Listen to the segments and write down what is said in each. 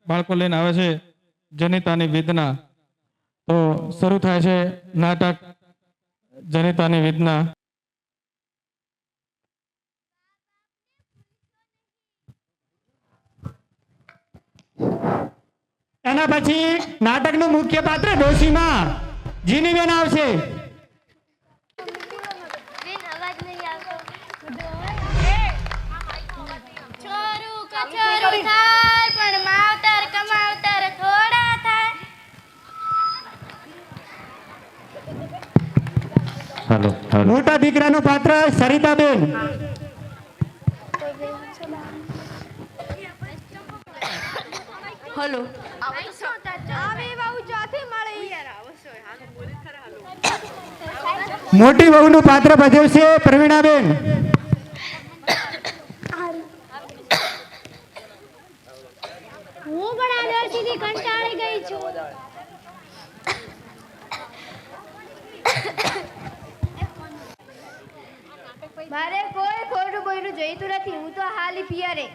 બાળકો લઈને આવે છે જનિતાની વેદના. તો શરૂ થાય છે નાટક જનિતાની વેદના. એના પછી નાટકનું મુખ્ય પાત્ર ડોશીમાં જીનીબેન આવશે. મોટા દીકરાનું પાત્ર સરિતાબેન. હલો મોટી વહુનું પાત્ર ભજવશે પ્રવીણાબેન. હું પણ આ દર્શીથી કંટાળી ગઈ છું. મારે કોઈ ખોટું બોયનું જોઈતું નથી. હું તો હાલી પિયરે.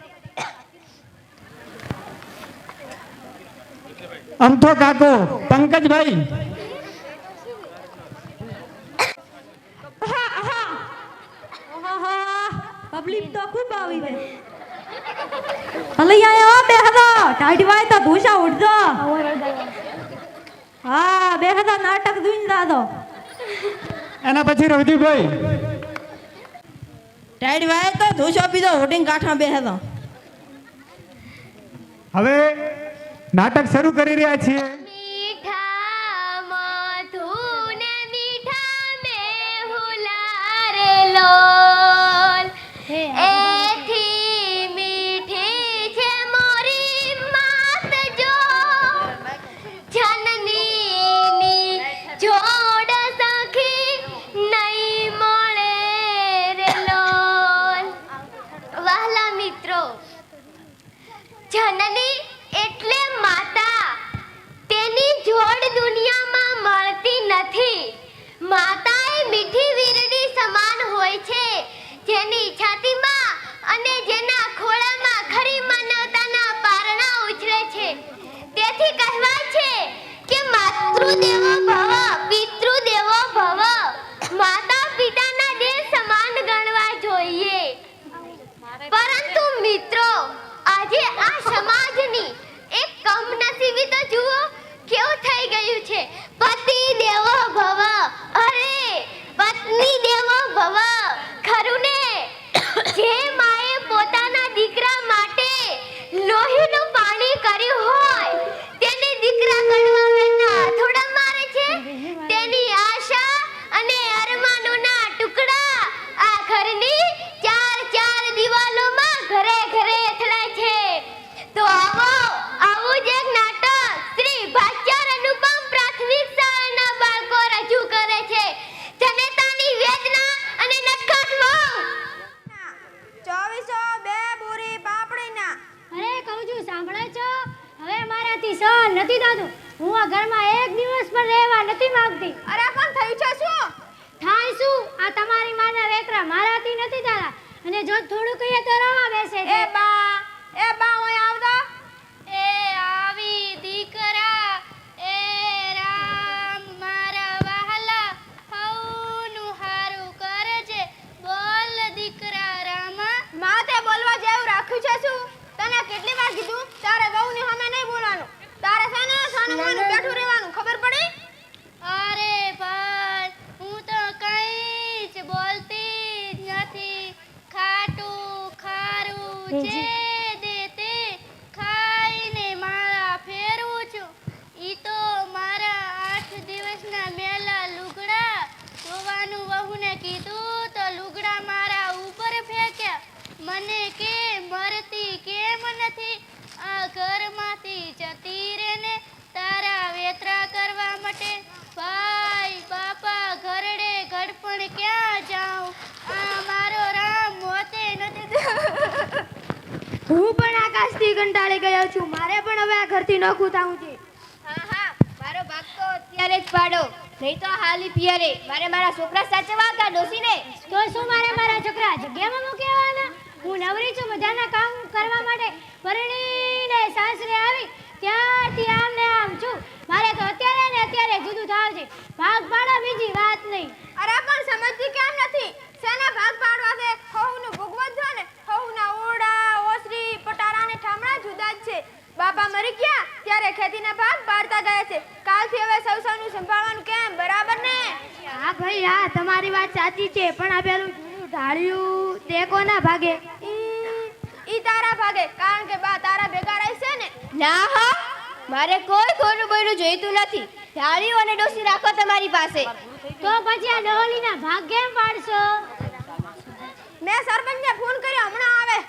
અમથો કાકો પંકજભાઈ. પબ્લિક તો ખૂબ આવી છે. અલૈયા આવો બે હદા ટાઈટ વાય તો ધૂસા ઉડજો. હા બે હદા નાટક જોઈને દાદો. એના પછી રવજીભાઈ. ટાઈટ વાય તો ધૂસો પીધો હોટિંગ કાઠા બે હદા. હવે નાટક શરૂ કરી રહ્યા છીએ. જનની એટલે માતા. તેની જોડ દુનિયામાં મળતી નથી. માતા એ મીઠી વીરડી સમાન હોય છે, જેની છાતીમાં અને જેના ખોળામાં ખરી માનવતાના પારણા ઉછળે છે. તેથી કહેવાય છે કે માતૃદેવો ભવ પિતૃદેવો ભવ. માતા પિતાના દેહ સમાન ગણવા જોઈએ. પરંતુ મિત્રો, આજે આ સમાજની એક કમનસીબી તો જુઓ કેવું થઈ ગયું છે. પતિ દેવો ભવ, અરે પત્ની દેવો ભવ. ખરું ને? જે માએ પોતાના દીકરા માટે લોહીનું પાણી કર્યું હોય તેને દીકરા કડવા વેણના હાથોડા મારે છે. તેની આશા અને અરમાનોના ટુકડા આ ઘરની ચાર ચાર દિવાલોમાં ઘરે ઘરે અથડાય છે. તો આવું જ એક નાટક શ્રી ભાસ્કર અનુપમ પ્રાથમિક શાળાના બાળકો રજૂ કરે છે. જનેતાની વેદના અને નટખટ વહુ. 2402 પૂરી પાપડીના. અરે કહું છું, સાંભળો છો? હવે મારાથી સહન નથી થતું. હું આ ઘરમાં એક દિવસ પણ રહેવા નથી માંગતી. અરે પણ થયું છે શું? થાય શું? આ તમારી માના વેતરા મારાથી નથી થતા. અને જો થોડું કહીએ તો રવા બેસે છે. એ બા ઓય આવદો. એ આવી દીકરા. એ રામ મારા વહાલા, હવનું હારું કરજે. બોલ દીકરા રામા. માથે બોલવા જેવું રાખ્યું છે શું? તને કેટલી વાર કીધું તારે વહુની સામે નહીં બોલવાનું. તારે છે ને સાનું માનું બેઠું રહેવાનું. ખબર પડી? અરે ભાઈ, હું તો કંઈ જ બોલતી જ નથી. ખાટું ખારું જે દે તે ખાઈને માળા ફેરવું છું. ઈ તો મારા 8 દિવસના મેલા લુગડા ધોવાનું વહુને કીધું તો લુગડા મારા ઉપર ફેંક્યા. મને કે મરતી કેમ નથી? આ ઘરમાંથી જતી રે ને તારા વેતરા કરવા માટે. ભાઈ બાપા ઘરડે ઘડપણ ક્યાં જાઉં? આ મારો રામ મોતે નથી. હું પણ આકાશથી કંટાળી ગયો છું. મારે પણ હવે આ ઘરથી નોખું થાવું છે. હા મારો ભાગ તો અત્યારે જ પાડો, નહીં તો હાલી પિયરે. મારે મારા છોકરા સાચવવા કા ડોસીને? તો શું મારે મારા છોકરા જગ્યામાં મૂકવાના? હું નવરી છું મજાના કામ કરવા માટે. પરણીને સાસરે આવી બાપા મરી ગયા ત્યારે ખેતીના ભાગ પાડતા ગયા છે. કાલથી હવે સૌનું સંભાળવાનું કેમ, બરાબર ને? હા ભાઈ હા, તમારી વાત સાચી છે, પણ આ પેલું જૂનું ઢાળ્યું તે કોના ભાગે? ઈ તારા ભાગે, કારણ કે બા તારા ભેગા રહેશે ને. ના હો, મારે કોઈ ખોટું બોયડું જોઈતું નથી. ઢાળીઓ અને ડોસી રાખો તમારી પાસે. તો પછી આ ડહોલીના ભાગ કેમ પાડશો? મેં સરપંચને ફોન કર્યો, હમણાં આવે.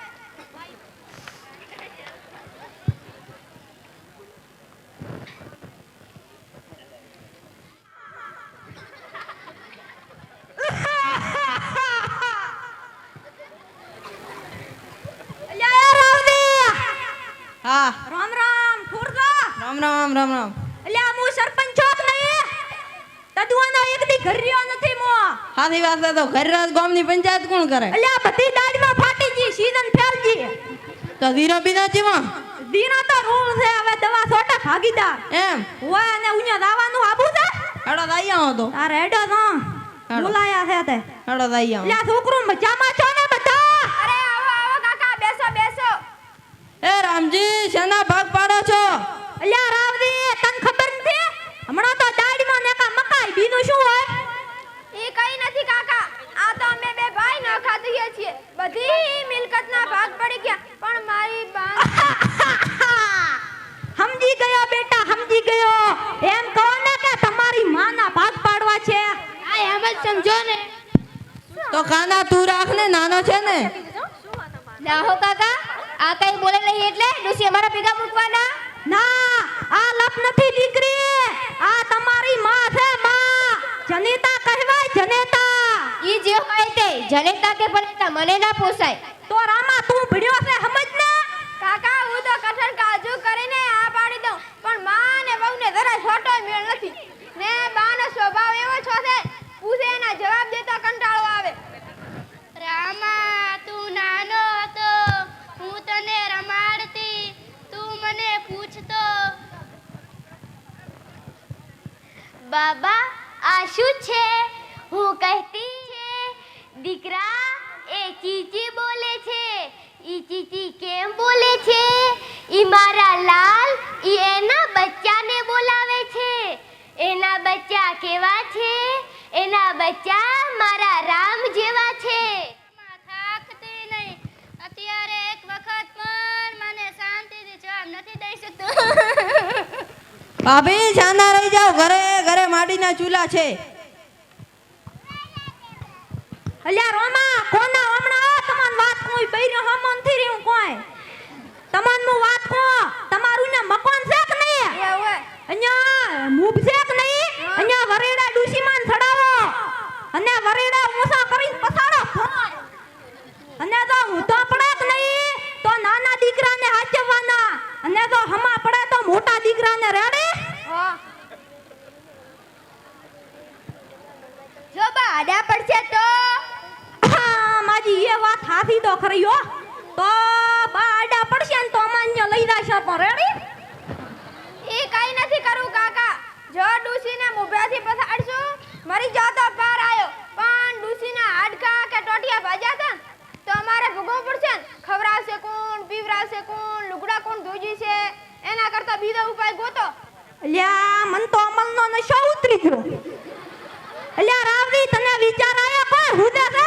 હા રામ રામ ખુરદા. રામ રામ રામ રામ. અલ્યા હું સરપંચ ચોક નહીં, તદુઆનો એક દી ઘર રહ્યો નથી મો. હાથી વાત છે તો ઘર રાત ગામની પંચાયત કોણ કરે? અલ્યા બધી દાડમાં ફાટી ગઈ, સીઝન ફેલજી. તો ધીરો બીના ચીમાં દીનો તો રૂલ છે, હવે દવા સોટા ભાગીદાર એમ હોય અને ઉnya દાવાનું આબુ છે. હેડો દાઈ આવો તો. આ રેડો તો હેડો. બોલાયા છે તે. હેડો દાઈ આવો. અલ્યા છોકરો મજામાં છો ને બધા? અરે આવો આવો કાકા, બેસો બેસો. એ રામજી શેના ભાગ પાડો છો? અલ્યા રાવજી, તને ખબર નથી? હમણાં તો દાડીમાં ને કા મકાઈ બીનું શું હોય? ઈ કઈ નથી કાકા, આ તો અમે બે ભાઈ ન ખાધીએ છીએ. બધી મિલકતના ભાગ પડી ગયા, પણ મારી બા સમજી ગયો બેટા, સમજી ગયો. એમ કહો ને કે તમારી માના ભાગ પાડવા છે. આ એમ જ સમજો ને. તો કાના તું રાખ ને, નાનો છે ને. ના હો કાકા, આ કઈ બોલે નહીં એટલે ડોસી અમારા ભેગા મૂકવાના? ના, આ લપ નથી દીકરી, આ તમારી માં છે, માં. જનેતા કહેવાય, જનેતા. ઈ જે હોય તે, જનેતા કે પનેતા મને ના પોસાય. તો રામા તું ભણ્યો છે, સમજ ને. કાકા હું તો કઠણ કાજુ કરીને આ પાડી દઉં, પણ માં ને વહુ ને જરા છોટો મેળ નથી. ને બાનો સ્વભાવ એવો છો છે, પૂછે એના જવાબ દેતા કંટાળો આવે. રામા, તું નાનો હતો, હું તને રમાડતી, તું મને પૂછતો. બાબા, આ શું છે? હું કહેતી છે, દીકરા એ ચીચી બોલે છે. ઈ ચીચી કેમ બોલે છે? ઈ મારા લાલ, ઈ એના બચ્ચાને બોલાવે છે. એના બચ્ચા કેવા છે? એના બચ્ચા મારા રામ જેવા છે. થાકતી નહીં, અત્યારે એક વખત પણ મને શાંતિથી જવાબ નથી દઈ શકતો. ભાભી શાના રહી જાઓ, ઘરે ઘરે માટીના ચૂલા છે. અલ્યા રોમા, કોના હમણાં તમન વાત કોઈ બૈરો હમન થી રહ્યું કોઈ? તમન નું વાત કો, તમારું ને મકાન છે કે નહીં? અહીંયા મૂબ છે કે નહીં? અહીંયા વરેડા ડુસીમાન છડાવો અને વરેડા ઊંસા કરીને પસાડો ફોન. અને જો ઊંધો પડે કે નહીં તો નાના દીકરાને હાચવવાના, અને જો હમા પડે તો મોટા દીકરાને રેડે. જો બા આડા પડશે તો હા, માજી એ વાત હાથી તો ખરી હો. તો બા આડા પડશે ને તો અમાન્ય લઈ જાશે, પણ રેડી? ઈ કઈ નથી કરું કાકા, જો ડુસીને મુભ્યાથી પસાડશું મરી જાતો પાર આયો, પણ ડુસીના હાડકા કે ટોટિયા ભાજ્યા હતા તો અમારે ભોગવવું પડશે ને. ખવરાવશે કોણ, પીવરાવશે કોણ, લુગડા કોણ ધોજી છે, એના કરતા બીજો ઉપાય ગોતો. અલ્યા મન તો અમલનો નશો ઉતરી ગયો. અલ્યા રાવડી, તને વિચાર આયો કોઈ હુદે છે?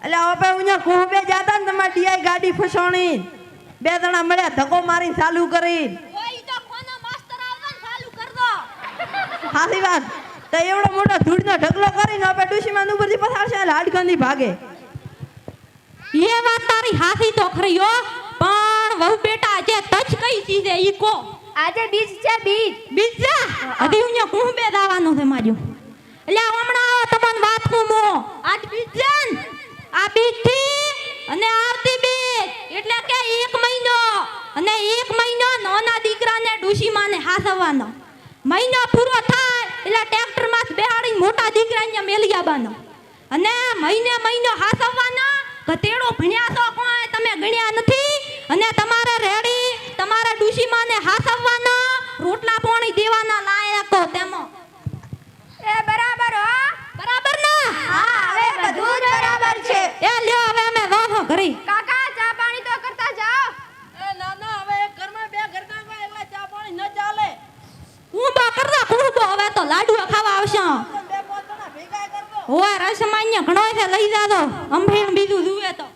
એટલે હવે ઉnya કુહબે જાતા ને તમારી ડીઆઈ ગાડી ફસોણી, બે જણા મળ્યા ધક્કો મારી ચાલુ કરી. ઓય તો કોનો માસ્ટર આવન ચાલુ કર દો. હાથી વાત તો એવડો મોટો ધૂળનો ઢગલો કરીને હવે ડુસીમાન ઉપરથી પસારશે એટલે હાડકાંથી ભાગે. એ વાત તારી હાથી તો ખરી હો, પણ વહુ બેટા જે તચ કઈ ચીજે ઈ કો. આજે બીજ છે, બીજ. બીજા હજી ઉnya કુંબે દાવાનું છે માજો. એટલે હમણાં આવો તમને વાત કો મો. આજ બીજન આ બીજથી અને આવતી બીજ એટલે કે 1 મહિનો, અને 1 મહિનો નાના દીકરાને ડુસીમાને હાસવાનો. મહિનો પૂરો થાય એટલે ટ્રેક્ટર માં બેહાડીને મોટા દીકરાને મેલી આવવાનો, અને મહિનો હાસવાનો. ગતેડો ભણ્યા છો કોઈ તમે ગણ્યા નથી, અને તમારે રેડી તમારા ડુસીમાને હાસવાનો, રોટલા પાણી ઓય રસમાન્ય ઘણો છે લઈ જાજો અંભેણ બીજું જુએ તો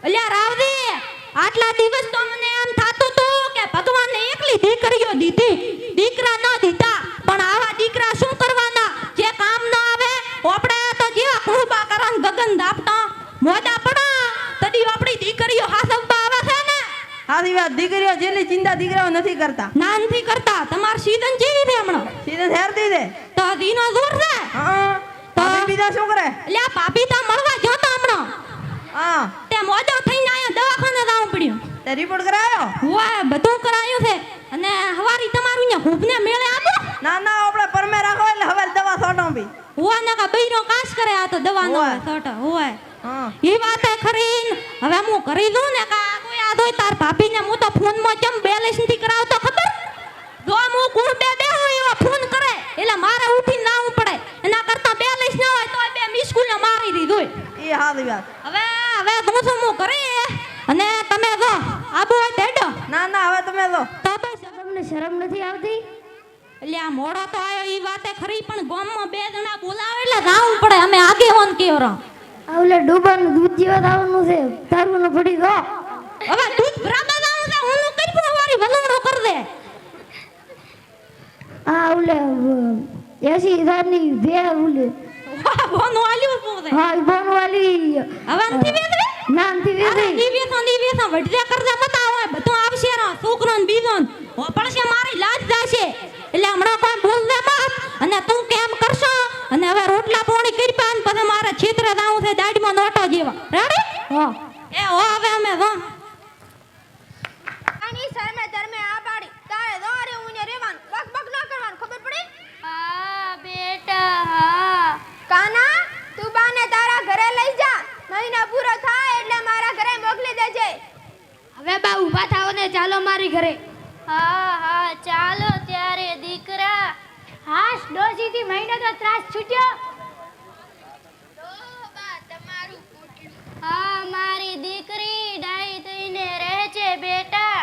અલ્યા રાવજી આટલા દિવસ તો મને એમ થાતું હતું કે ભગવાનને એકલી દીકરીઓ દીધી દીકરા ન દીધા પણ આવા દીકરા શું કરવાના જે કામ ન આવે આપણે તો જેવા કુરબા કરન ગગન દાપતા મોજા પડા તડી આપણી દીકરીઓ હાસવવા આવે છે ને સારી વાત દીકરીઓ જેટલી ચિંતા દીકરાઓ નથી કરતા ના નથી કરતા તમાર સીઝન જેવી છે હમણાં સીધે હેરતી દે તો દીનો દૂર છે હા ભાભી બીજા શું કરે અલ્યા ભાભી તો મળવા જોતો હમણાં હા તે મોજો થઈને આયા દવાખાને જવું પડ્યું તે રિપોર્ટ કરાયો વાહ બધું કરાયું છે અને હવારી તમારું ને ખૂબને મેળે આવો ના ના આપણે પરમે રાખો એટલે હવે દવા છોટો બી હુઆ નકા બઈનો કાશ કરે આ તો દવા ન હોય. છોટા હોય હા ઈ વાતે ખરી હવે હું કરી દઉં ને કા કોઈ આ દોય તાર ભાભીને હું તો ફોન માં ચમ બેલેન્સ નથી કરાવતો ખબર જો હું કુરબે બેહો એવા ફોન કરે એટલે મારે ઉઠી ના આવવું પડે એના કરતા બેલેન્સ ન હોય તો બે મિસ્કુલ ને મારી દીધું એ સારી વાત હવે હું શું હું કરી અને તમે જો આબુ હોય તેડો ના ના હવે તમે લો તો બસ તમને શરમ નથી આવતી એટલે આ મોડો તો આયો ઈ વાતે ખરી પણ ગામમાં બે જણા બોલાવે એટલે જાવું પડે અમે આગે હોન કેવરો આવલે ડૂબાનું દૂધ જેવા દાવાનું છે તારું ન પડી ગયો હવે દૂધ ભરાબા જાવું છે હું નું કરી પણ વારી ભલવડો કર દે આ આવલે 80,000 ની બે આવલે વાહ બોનો આલ્યું પૂરે હા ઈ બોન વાલી હવે નથી વેદરે નામથી અરે વેચી દીવેસો વઢિયા કરજા મતા હોય બધું આવશે રો છોકરો ને બીજો હો પડશે મારી લાજ જાશે એટલે હમણાં કોઈ બોલ દે મત અને તું કેમ કરશો અને હવે રોટલા પોણી કરી પાન પછી મારે છેતરે જાવું છે દાઢીમાં નોટો જેવા રેડી હા એ હો હવે અમે જો આની શરમે ધર્મે આ પાડી તારે દોરે ઉને રેવાનું બક બક ન કરવાનું ખબર પડી હા બેટા હા કાના તું બાને તારા ઘરે લઈ જા મહિના પૂરો થાય એટલે મારા ઘરે મોકલી દેજે હવે બા ઊભા થાઓ ને ચાલો મારી ઘરે હા હા ચાલો ત્યારે દીકરા હાશ ડોસીથી મહિનો તો ત્રાસ છૂટ્યો હા મારી દીકરી ડાઈ થઈને રહે છે બેટા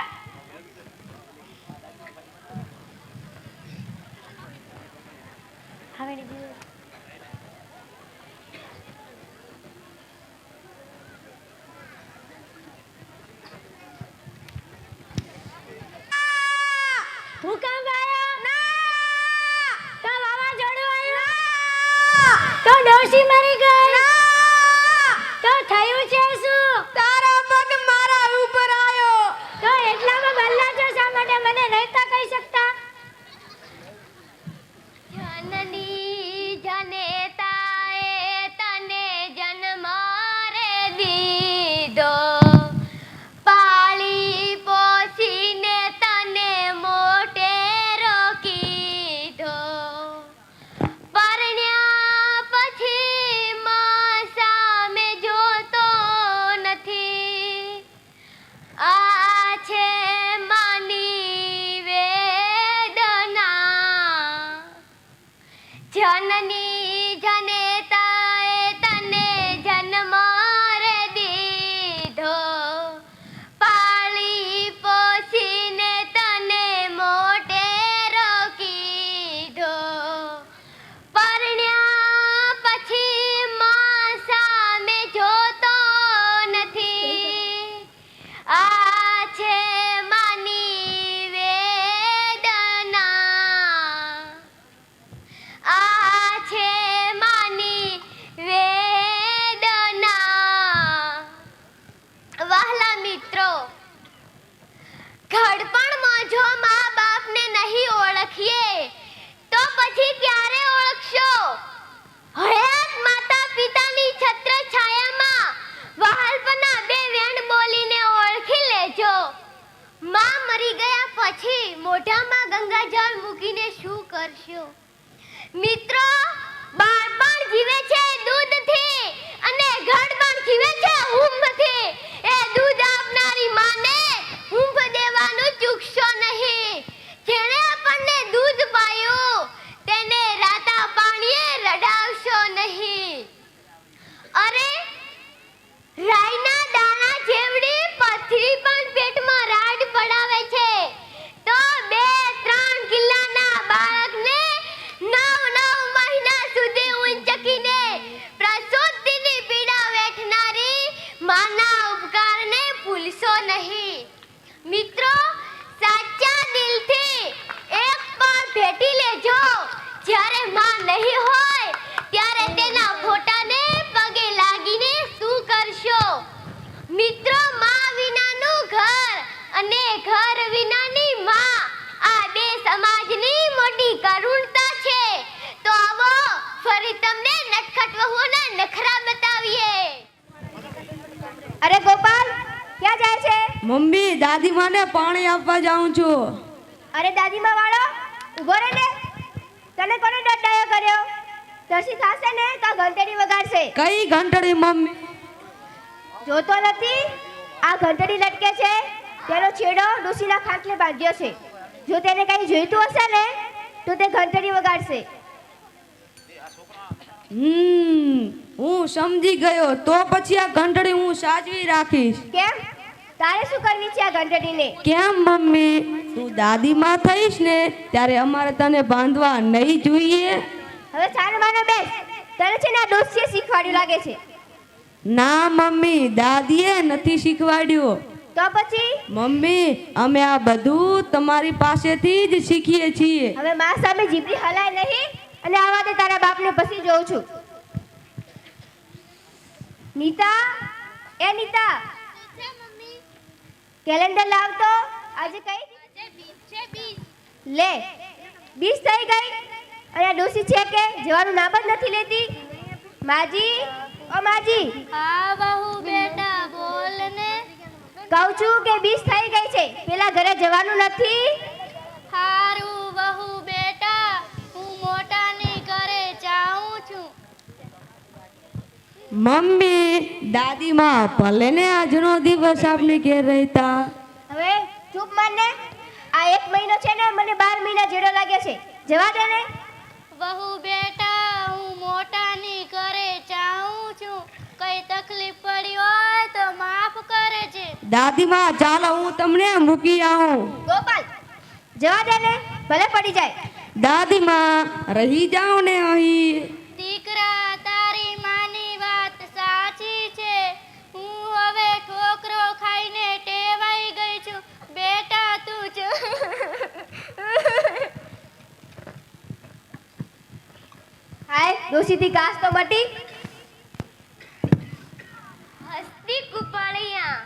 હું કામ આવ્યો ના તો વાવાઝોડું આવ્યું તો ડોસી મરી ગઈ ના તો થયું છે શું તારો પગ મારા ઉપર આવ્યો તો એટલામાં ગલ્લા છો શા માટે મને નહીતા કહી શકતા જનની જનેતાએ તને જન્મ રે દીધો પાળી પોસીને તને મોટેરો કીધો પરણ્યા પછી માં સામે જોતો નથી આ છે માની વેદના જનની જનેતાએ તને જન્મ રે દીધો પાળી પોસીને તને મોટેરો કીધો પરણ્યા પછી માં સામે જોતો નથી આ છે માની વેદના આ છે માની વેદના વહાલા મિત્રો ઘડપણમાં જો મા બાપને નહીં ઓળખીએ તો પછી ક્યારે ઓળખશો હયાત માતા પિતાની છત્ર છાયામાં વહાલપના બે વેણ બોલીને ઓળખી લેજો માં મરી ગયા પછી મોઢામાં ગંગાજળ મૂકીને શું કરશો મિત્રો બાળપણ જીવે છે દૂધથી અને ઘડપણ જીવે છે ઊંઘથી એ દૂધ આપનારી માને ઊંઘ દેવાનું ચૂકશો નહીં જેણે આપણને દૂધ પાયું તેને રાતા પાણીએ રડાવશો નહીં અરે રાઈના દાણા જેવડી પથરી પણ પેટમાં રાડ પડાવે છે તો 2-3 કિલ્લાના બાળકને ભગવાનની કરુણતા છે. તો આવો ફરી તમને નટખટ વહુના નખરા બતાવીએ. અરે ગોપાલ ક્યાં જાય છે? મમ્મી દાદી માને પાણી આપવા જાઉં છું. અરે દાદીમાં વાળો ઊભો રહે ને. તને કોને દંડાયો કર્યો? તરસી થાશે ને તો ઘંટડી વગાડશે. કઈ ઘંટડી મમ્મી? જોતો નથી આ ઘંટડી લટકે છે તેનો છેડો ડોસીના ખાટલે બાંધ્યો છે. જો તેને કંઈ જોઈતું હશે ને તો તે ઘંટડી વગાડશે. હું સમજી ગયો. તો પછી આ ઘંટડી હું સાચવી રાખીશ. કેમ? તારે શું કરવી છે આ ઘંટડીને? કેમ મમ્મી? તું દાદીમાં થઈશ ને ત્યારે અમારે તને બાંધવા નહીં જોઈએ? હવે છાનમાનો બેસ. તને છે ને આ ડોસીએ શીખવાડ્યું લાગે છે. ના મમ્મી, દાદીએ નથી શીખવાડ્યું. તો પછી મમ્મી અમે આ બધું તમારી પાસેથી જ શીખીએ છીએ. હવે મા સામે જીભડી હલાય નહીં અને આવા દે તારા બાપને પછી જોઉં છું. નીતા, એ નીતા, કેલેન્ડર લાવ તો. આજે કઈ લે 20 થઈ ગઈ અને આ ડોસી છે કે જવાનું નામ જ નથી લેતી. માજી, ઓ માજી, હા બહુ બેટા બોલ ને. કહું છું કે 20 થઈ ગઈ છે, પેલા ઘરે જવાનું નથી. હારું બહુ બેટા, હું મોટાની ઘરે જાઉં છું. મમ્મી દાદીમાં ભલે ને આજનો દિવસ આપને ઘેર રહેતા. હવે ચૂપ મારને. આ 1 મહિનો છે ને મને 12 મહિના જેડો લાગે છે. જવા દે ને. બહુ બેટા, હું મોટાની ઘરે જાઉં છું. કઈ તકલીફ પડી હોય તો માફ કરે છે. દાદીમાં ચાલો હું તમને મૂકી આવું. ગોપાલ જવા દે ને, ભલે પડી જાય. દાદીમાં રહી જાઓ ને અહીં. દીકરા, તારી માની વાત સાચી છે. હું હવે ઠોકરો ખાઈને ટેવાઈ ગઈ છું. બેટા તું જ હાય ડોસીથી ઘાસ તો મટી. હસ્તી કુપળિયા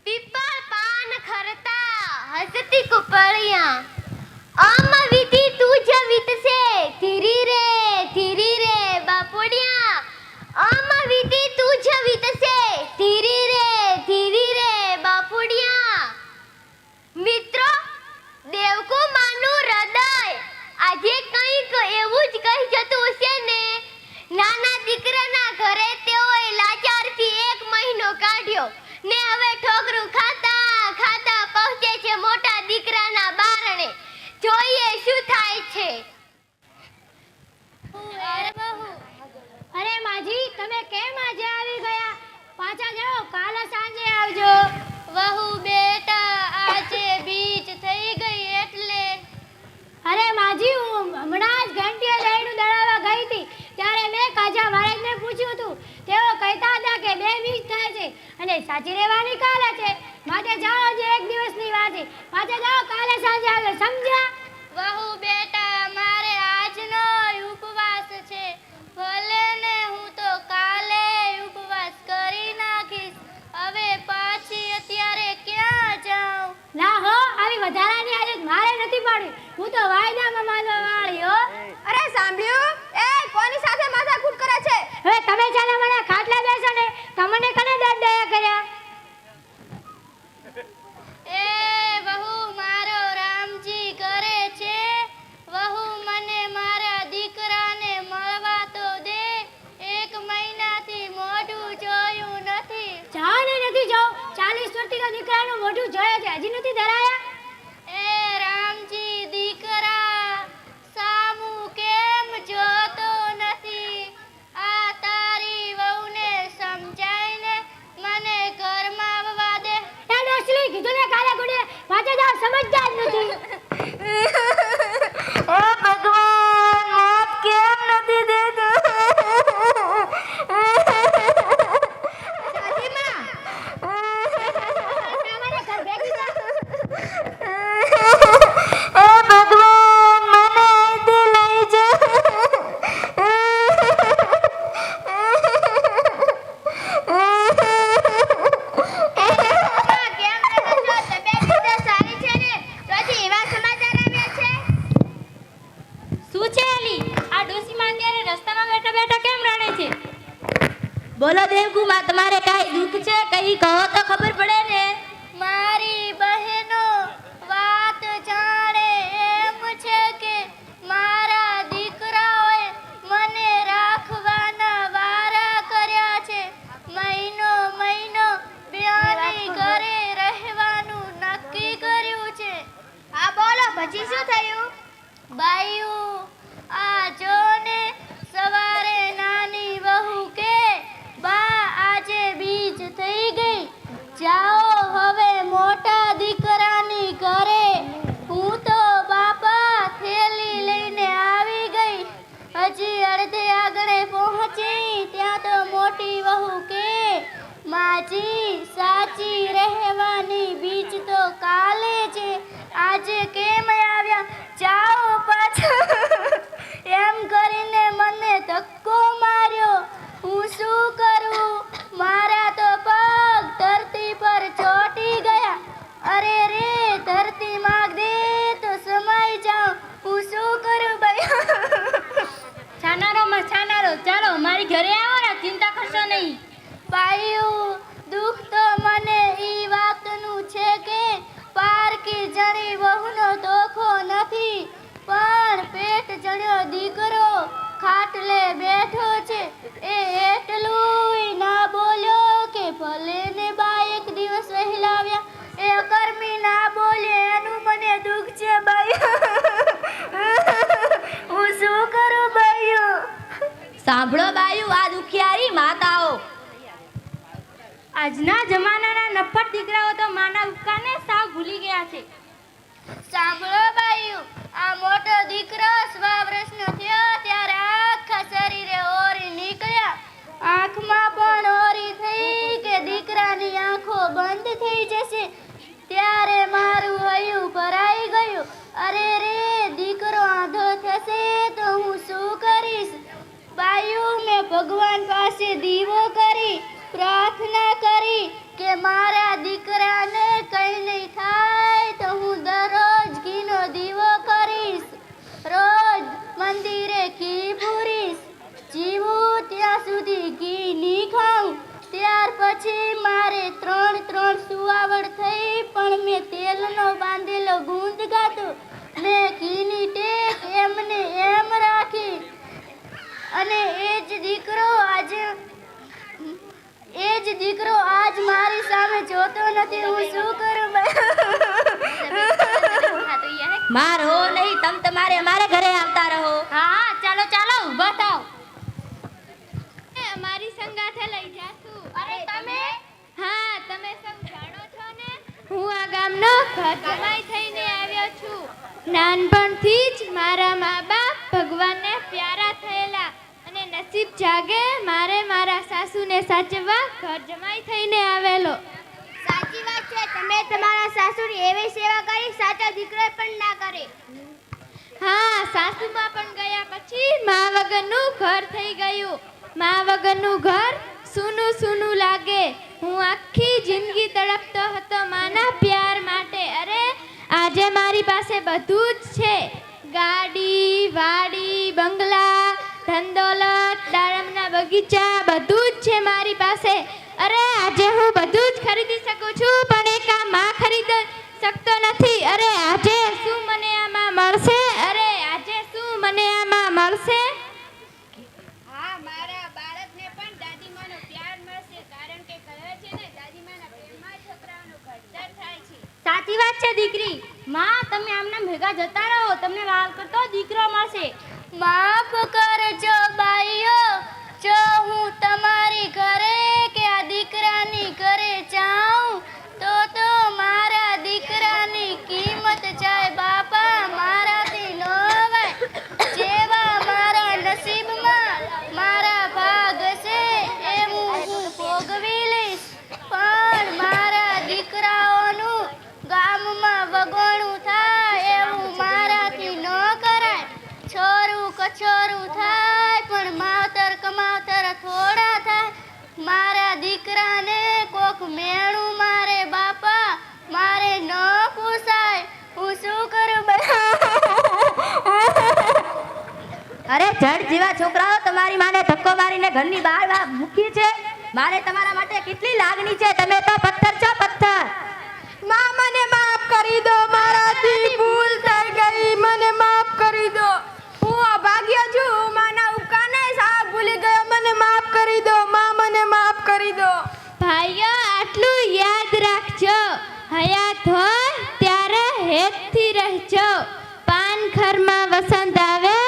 પીપળ પાન ખરતા હસતી કુપળિયા આમ વિધિ તુજ વિતસે ધીરી રે બાપુડિયા આમ વિધિ તુજ વિતસે ધીરી રે બાપુડિયા. મિત્રો, દેવકો માનું હૃદય આજે કંઈક એવું જ કહી જતું હશે ને. નાના દીકરાના ઘરે તેઓએ લાચારથી 1 મહિનો કાઢ્યો ને હવે ઠોકરું ખાતા ખાતા પહોંચે છે મોટા દીકરાના બારણે. જોઈએ શું થાય છે. અરે માજી, તમે કેમ આજે આવી ગયા? પાછા જાઓ, કાલે સાંજે આવજો. વહુ બેટા, આજે બીજ થઈ ગઈ એટલે. અરે માજી, હું હમણાં જ ઘંટીએ દહીંનું દળાવવા ગઈ હતી ત્યારે મેં કાજા મહારાજને પૂછ્યું હતું. તેઓ કહેતા હતા કે 2 બીજ થાય છે અને સાચી રહેવાની કાલે છે. માટે જાઓ, જે 1 દિવસની વાત છે. પાછા જાઓ, કાલે સાંજે આવજો. સમજ્યા? વહુ બેટા, મારે આજનો ઉપવાસ છે. ભલે ને હું તો કાલે ઉપવાસ કરી નાખીશ. હવે પાછી અત્યારે ક્યાં જાઉં? ના હો, આવી વધારાની આદત મારે નથી પાડી. હું તો વાયદામાં માનવા વાળી હો. અરે સાંભળ્યું? એ કોની સાથે માથાકૂટ કરે છે? હવે તમે ચાલો મને ખાટલા બેસો ને. તમને કને દયા કર્યા? એ વહુ, મારો રામજી કરે છે. વહુ, મને મારા દીકરાને મળવા તો દે. 1 મહિનાથી મોઢું જોયું નથી. જાઓ ને, નથી જાઓ. 40 વર્ષથી તો દીકરાનું મોઢું જોયા છે, હજી નથી ધરાયા. એ રામજી, દીકરા સામું કેમ જોતો નથી? આ તારી વહુને સમજાઈને મને ઘરમાં આવવા દે. એ ડોસલી, કીધું ને કાલે ગુડે. પાછા જાઓ, સમજતા જ નથી. ઓ ભગવાન, મોત કેમ નથી દેતો? તમારે ઘર ભેગી જા. ઓ ભગવાન, મને અહીંથી લઈ જા. કેમ નથી જો? તબિયત સારી છે ને? પછી એવા બોલો દેવકુમાર, તમારે કાંઈ દુઃખ છે? કઈ કહો તો ખબર પડે ને. મારી બહેનો વાત જાણે એમ છે કે મારા દીકરાઓએ મને રાખવાના વારા કર્યા છે. મહિનો બેની ઘરે રહેવાનું નક્કી કર્યું છે. હા બોલો, પછી શું થયું? બાયું, આ જો ને સવારે નાની વહુ કે બા આજે બીજ થઈ ગઈ, જાઓ હવે મોટા દીકરાની ઘરે. હું તો બાપા થેલી લઈને આવી ગઈ. હજી અડધે આગળ પહોંચી ત્યાં તો મોટી વહુ કે માજી સાચી રહેવાની બીજ તો કાલે છે, આજે કેમ આવ્યા? જાઓ પાછા. એમ કરીને મને ધક્કો માર્યો. હું શું કરું? મારા તો પગ ધરતી પર ચોંટી ગયા. અરે રે, ધરતી માગ દે તો સમાઈ જાઉં. હું શું કરું ભાઈ? છાનારો માં છાનારો, ચાલો મારી ઘરે આવો ને, ચિંતા કરશો નહીં. બાયું, દુઃખ તો મને ઈ વાતનું છે કે પારકી જણી વહુનો દોખો નથી, પણ પેટ જણ્યો દીકરો ખાટલે બેઠો છે એ એટલુંય ના બોલ્યો કે ભલે ને બા એક દિવસ વહેલાવ્યા, એ કર્મી ના બોલે એનું મને દુઃખ છે બાયું. હું શું કરું બાયું? સાંભળો બાયું, આ દુખિયારી માતાઓ. આજના જમાનાના નફ્ફટ દીકરાઓ તો માના ઉપકારને સાવ ભૂલી ગયા છે. સાંભળો બાયું, આ મોટો દીકરો 6 વર્ષનો થયો ત્યારે આખા શરીરે ઓરી નીકળ્યા. આંખમાં પણ ઓરી થઈ કે દીકરાની આંખો બંધ થઈ જશે ત્યારે મારું હૈયું ભરાઈ ગયું. અરે રે, દીકરો આંધો થશે તો હું શું કરીશ? બાયું, મેં ભગવાન પાસે દીવો કરી પ્રાર્થના કરી કે મારા દીકરાને કંઈ નહીં થાય તો હું દરરોજ ઘીનો દીવો કરીશ, રોજ મંદિરે ઘી પૂરીશ, જીવું ત્યાં સુધી ઘી નહીં ખાઉં. ત્યાર પછી મારે 3 સુવાવડ થઈ, પણ મેં તેલનો બાંધેલો ગુંદ ગાતો. મેં ઘીની ટેક એમને એમ રાખી. અને એ જ દીકરો આજ મારી સામે જોતો નથી. હું શું કરું? મારો નહીં, તમ તમારે અમારે ઘરે આવતા રહો. હા, ચાલો ચાલો, ઊભા થાઓ. અમારી સંગાથે લઈ જાશું. અરે તમે? હા, તમે સૌ જાણો છો ને, હું આ ગામનો ઘર જમાઈ થઈને આવ્યો છું. નાનપણથી જ મારા મા બાપ ભગવાનને પ્યારા થયેલા, અને નસીબ જાગે મારે મારા સાસુને સાચવવા ઘર જમાઈ થઈને આવેલો. સાચી વાત છે, તમે તમારા સાસુની એવી સેવા કરી સાચો દીકરો પણ ના કરે. હા, સાસુમાં પણ ગયા પછી મા વગરનું ઘર થઈ ગયું. મા વગરનું ઘર સૂનું સૂનું લાગે. હું આખી જિંદગી તડપતો હતો માના પ્યાર માટે. અરે આજે મારી પાસે બધું જ છે. ગાડી, વાડી, બંગલા, ધનદોલત, દાડમના બગીચા, બધું જ છે મારી પાસે. અરે આજે હું બધું જ ખરીદી શકું છું, પણ એક આ માં ખરીદી શકતો નથી. અરે આજે શું મને આમાં મળશે? અરે આજે શું મને આમાં મળશે? હા, મારા બાળકને પણ દાદીમાનો પ્યાર મળશે, કારણ કે કહે છે ને, દાદીમાના પ્રેમમાં છોકરાઓનું ઘડતર થાય છે. સાચી વાત છે દીકરી. માં, તમે આમના ભેગા જતા રહો, તમને લાલ કરતો દીકરો મળશે. માફ કરજો બાઈઓ, જો હું તમારી ઘરે કે આ દીકરાની ઘરે જાઉં તો મારા દીકરાની કિંમત જાય બાપા, મારાથી ન અવાય. જેવા મારા નસીબમાં મારા ભાગ છે એવું હું ભોગવી લઈશ, પણ મારા દીકરાઓનું ગામમાં વગોણું થાય એવું મારાથી ન કરાય. છોરું કછોરું થાય પણ માવતર કમાવતર થોડા થાય. મારા દીકરાને કોક મેણું મારે બાપા, મારે ન પૂછાય. હું શું કરું? અરે જડ જેવા છોકરાઓ તમારી માને ધક્કો મારીને ઘરની બહાર મૂકી છે. મારે તમારા માટે કેટલી લાગણી છે, તમે તો પથ્થર છો પથ્થર. માં મને માફ કરી દો, મારાથી ભૂલ થઈ ગઈ, મને માફ કરી દો. હું અભાગ્ય છું, માના ઉપકારને સાવ ભૂલી ગયો, મને માફ કરી દો માં, મને માફ કરી દો. ભાઈઓ આટલું યાદ રાખજો, હયાત હોય ત્યારે હેતથી રહેજો. પાનખરમાં વસંત આવે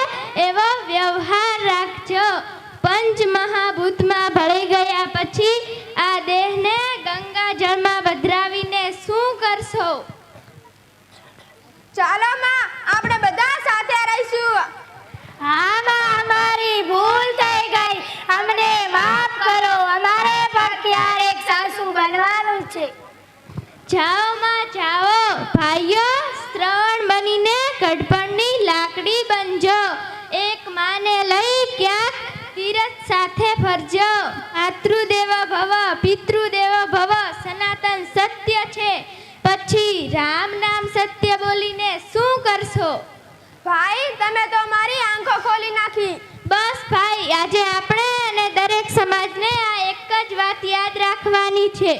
એવો વ્યવહાર રાખજો. પંચ મહાભૂતમાં ભળી ગયા પછી આ દેહને ગંગા જળમાં પધરાવીને શું કરશો? ચાલો માં, આપણે બધા સાથે રહીશું. હા માં, અમારી ભૂલ થઈ ગઈ, અમને માફ કરો, અમારે પણ ક્યારેક સાસુ બનવાનું છે. જાઓ માં જાઓ, ભાઈઓ શ્રવણ બનીને ગઢપણની લાકડી બનજો. એક માને લઈ ક્યાંક તીરથ સાથે ફરજો. માતૃદેવો ભવ, પિતૃદેવો ભવ સનાતન સત્ય છે, પછી રામ નામ સત્ય બોલીને શું કરશો? ભાઈ તમે તો મારી આંખો ખોલી નાખી. બસ ભાઈ, આજે આપણે અને દરેક સમાજને આ એક જ વાત યાદ રાખવાની છે.